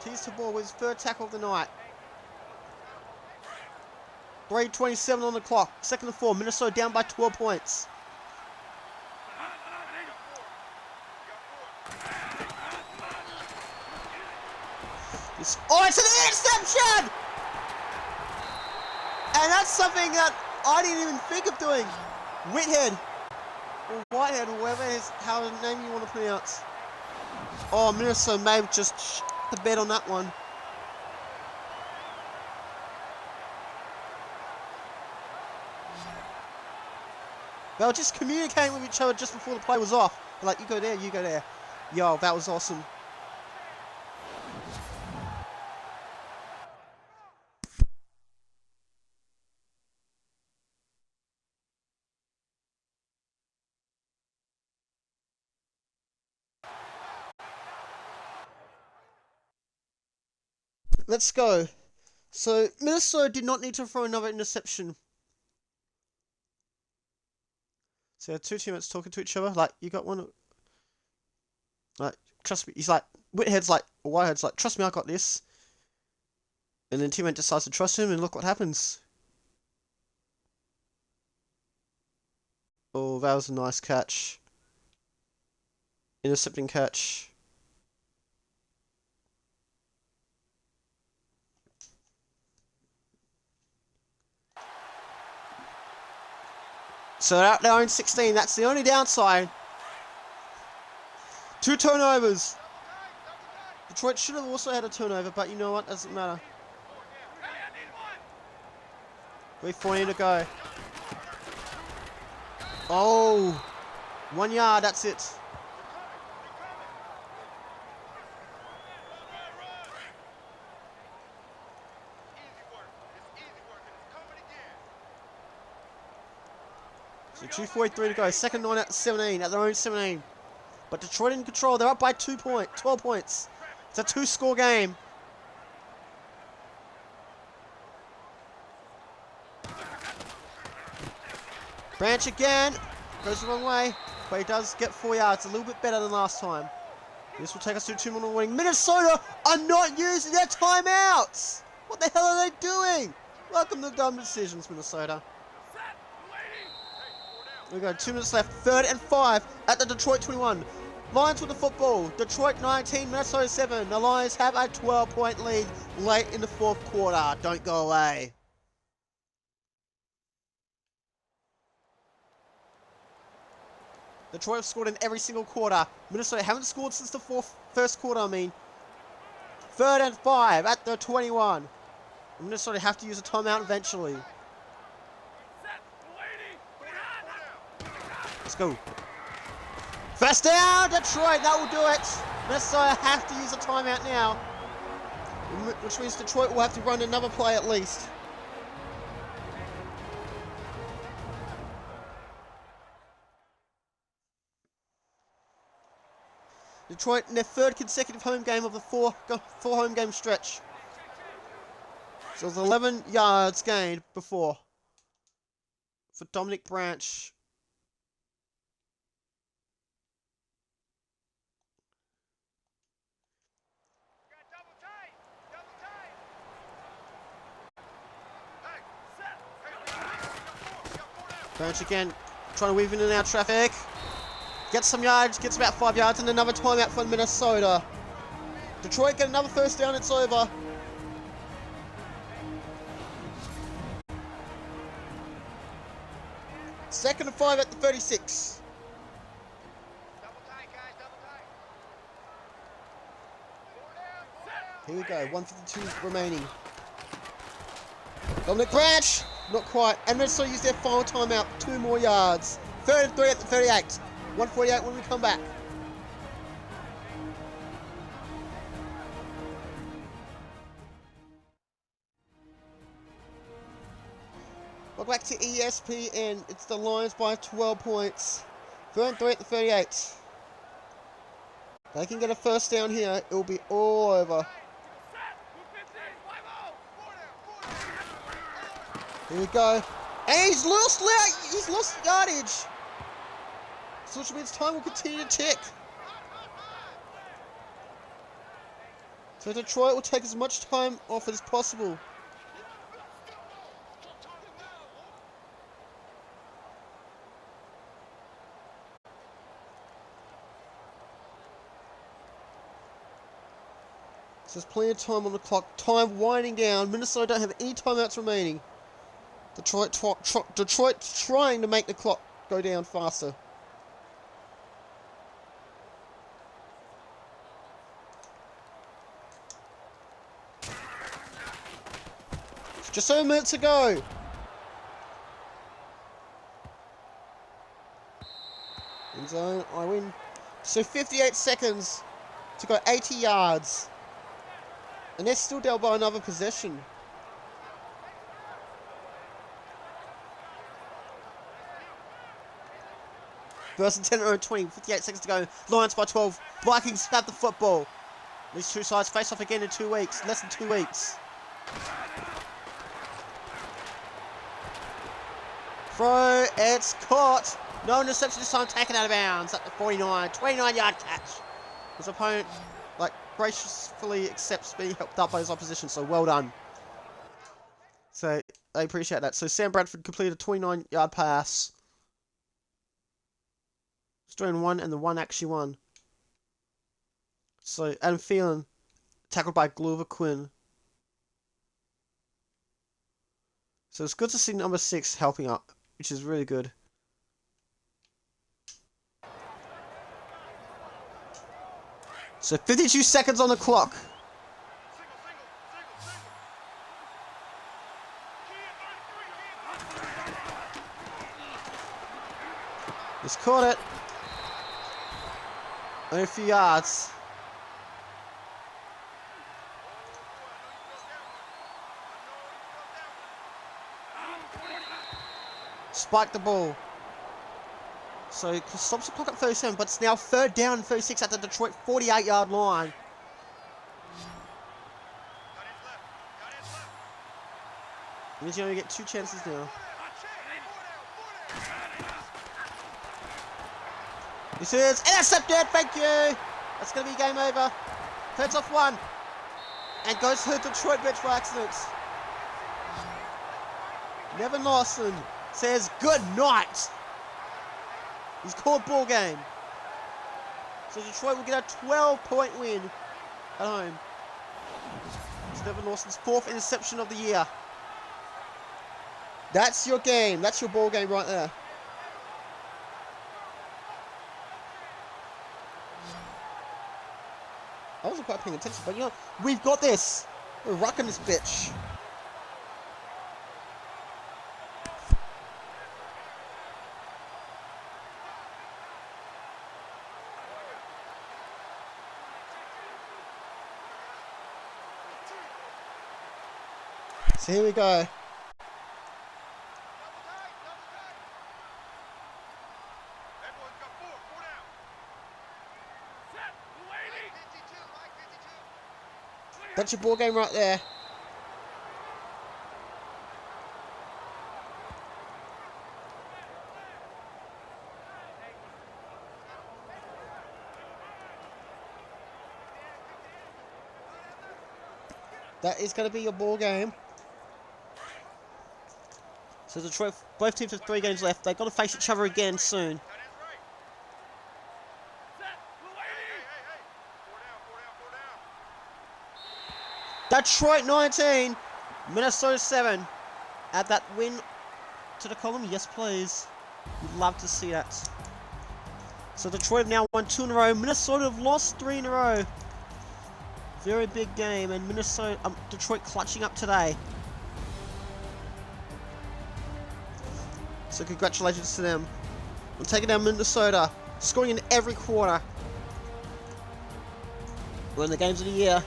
Tees Tabor with his third tackle of the night. 3:27 on the clock. Second and 4. Minnesota down by 12 points. It's an interception! And that's something that I didn't even think of doing. Whitehead, or Whitehead, or whatever is how the name you want to pronounce. Oh, Minnesota may have just shit the bed on that one. They were just communicating with each other just before the play was off. They're like, you go there, you go there. Yo, that was awesome. Let's go. So, Minnesota did not need to throw another interception. So, two teammates talking to each other. Like, you got one. Like, trust me. He's like, Whitehead's like, trust me, I got this. And then teammate decides to trust him, and look what happens. Oh, that was a nice catch. Intercepting catch. So they're out their own 16. That's the only downside. 2 turnovers. Detroit should have also had a turnover, but you know what? Doesn't matter. 3:40 to go. Oh, 1 yard. That's it. So 2:43 to go. Second 9 at 17, at their own 17. But Detroit in control. They're up by 12 points. It's a 2-score game. Branch again. Goes the wrong way. But he does get 4 yards. A little bit better than last time. This will take us to 2-minute warning. Minnesota are not using their timeouts! What the hell are they doing? Welcome to dumb decisions, Minnesota. We got 2 minutes left. 3rd and 5 at the Detroit 21. Lions with the football. Detroit 19, Minnesota 7. The Lions have a 12-point lead late in the 4th quarter. Don't go away. Detroit have scored in every single quarter. Minnesota haven't scored since the first quarter, 3rd and 5 at the 21. Minnesota have to use a timeout eventually. Let's go. First down, Detroit, that will do it. Minnesota have to use a timeout now, which means Detroit will have to run another play at least. Detroit in their 3rd consecutive home game of the four home game stretch. So it was 11 yards gained before for Dominic Branch. Branch again, trying to weave in and out traffic. Gets some yards, gets about 5 yards, and another timeout for Minnesota. Detroit get another first down, it's over. Second and 5 at the 36. Here we go, 1:52 remaining. Dominic Branch, not quite. And Minnesota use their final timeout, 2 more yards. 3rd and 3 at the 38. 1:48 when we come back. Welcome back to ESPN. It's the Lions by 12 points. 3rd and 3 at the 38. They can get a first down here, it will be all over. Here we go. And he's lost yardage. So which means time will continue to tick. So Detroit will take as much time off as possible. So there's plenty of time on the clock. Time winding down. Minnesota don't have any timeouts remaining. Detroit trying to make the clock go down faster. Just 7 minutes to go. End zone, I win. So 58 seconds to go 80 yards. And they're still down by another possession. First and 10 or 20, 58 seconds to go. Lions by 12. Vikings have the football. These two sides face off again in 2 weeks. Less than 2 weeks. Throw, it's caught. No interception this time, taken out of bounds at the 49. 29-yard catch. His opponent, graciously accepts being helped up by his opposition, so well done. So, I appreciate that. So, Sam Bradford completed a 29-yard pass. Story 1, and the 1 actually won. So, Adam Thielen, tackled by Glover Quinn. So, it's good to see number 6 helping up, which is really good. So 52 seconds on the clock. He's caught it. Only a few yards. Spike the ball. So it stops the clock at 37, but it's now 3rd down and 36 at the Detroit 48-yard line. Means you only get 2 chances now. This is intercepted, thank you! That's going to be game over. Turns off one. And goes to the Detroit bench by accident. Nevin Lawson says good night. He's called ball game. So Detroit will get a 12-point win at home. It's Nevin Lawson's 4th interception of the year. That's your game. That's your ball game right there. I wasn't quite paying attention, but you know, we've got this. We're rocking this bitch. So here we go. That's your ball game right there. That is going to be your ball game. So Detroit, both teams have 3 games left. They've got to face each other again soon. Detroit 19, Minnesota 7. Add that win to the column. Yes, please. We'd love to see that. So Detroit have now won 2 in a row. Minnesota have lost 3 in a row. Very big game, and Detroit clutching up today. So congratulations to them. I'm taking down Minnesota, scoring in every quarter. We're in the games of the year.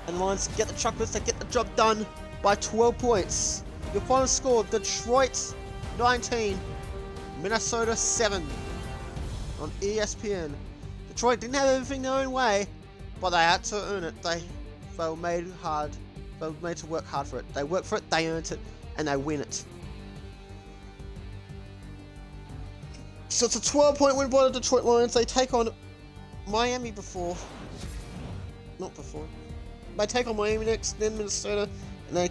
And the Lions get the chocolates, they get the job done by 12 points. Your final score, Detroit 19, Minnesota 7 on ESPN. Detroit didn't have everything their own way, but they had to earn it. They were made hard. They were made to work hard for it. They worked for it, they earned it, and they win it. So it's a 12-point win by the Detroit Lions. They take on Miami They take on Miami next, then Minnesota, and they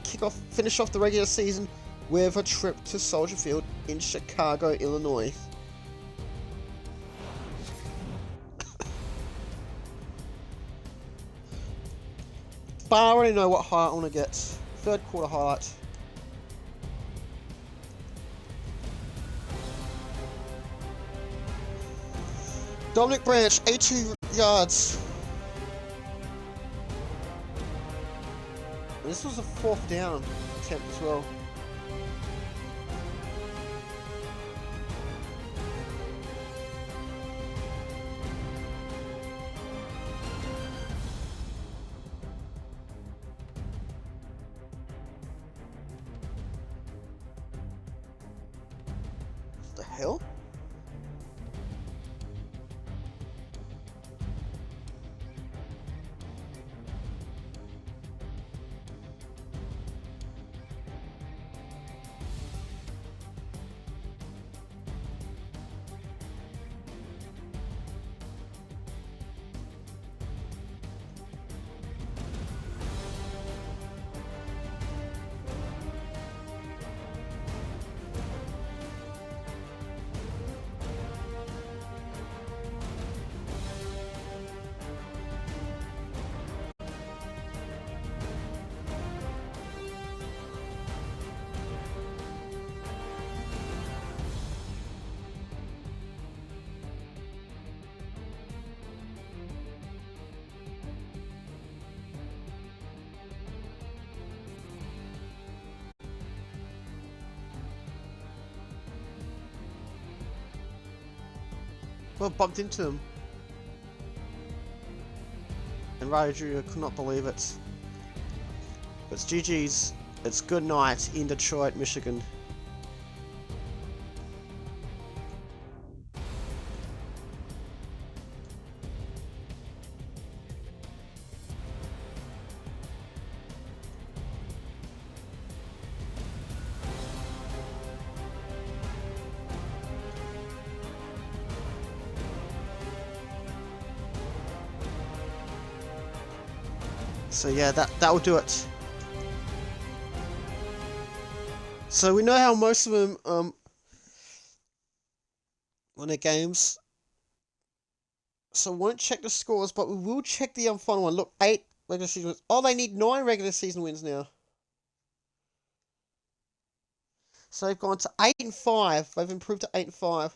finish off the regular season with a trip to Soldier Field in Chicago, Illinois. But I already know what highlight I want to get. 3rd quarter highlight. Dominic Branch, 82 yards. This was a 4th down attempt as well. What the hell? Well, bumped into him. And Riley Jr. could not believe it. But it's GG's. It's good night in Detroit, Michigan. So yeah, that will do it. So we know how most of them win their games. So we won't check the scores, but we will check the final one. Look, 8 regular season wins. Oh, they need 9 regular season wins now. So they've gone to 8-5. They've improved to 8-5.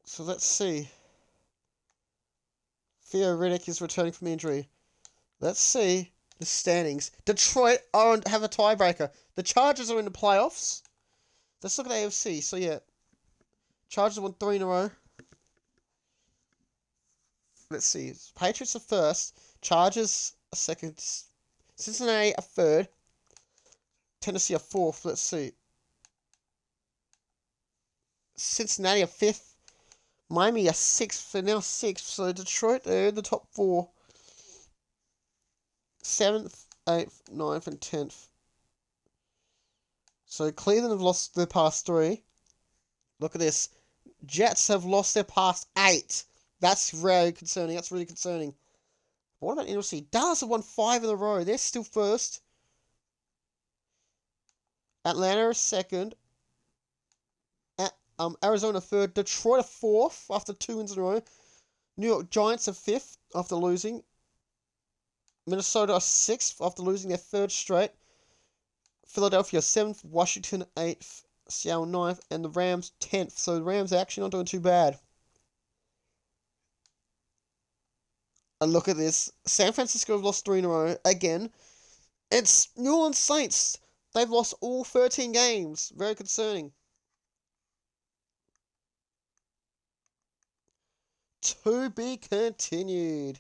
So let's see. Theo Riddick is returning from injury. Let's see the standings. Detroit have a tiebreaker. The Chargers are in the playoffs. Let's look at the AFC. So yeah, Chargers won 3 in a row. Let's see. Patriots are first. Chargers are second. Cincinnati are third. Tennessee are fourth. Let's see. Cincinnati are fifth. Miami are sixth. They're now sixth. So Detroit, they're in the top 4. 7th, 8th, 9th, and 10th. So Cleveland have lost their past 3. Look at this. Jets have lost their past 8. That's very concerning. That's really concerning. What about NFC? Dallas have won 5 in a row. They're still first. Atlanta is second. Arizona third. Detroit are fourth after 2 wins in a row. New York Giants are fifth after losing. Minnesota are sixth after losing their third straight. Philadelphia 7th. Washington 8th. Seattle 9th. And the Rams 10th. So the Rams are actually not doing too bad. And look at this. San Francisco have lost 3 in a row. Again. It's New Orleans Saints. They've lost all 13 games. Very concerning. To be continued.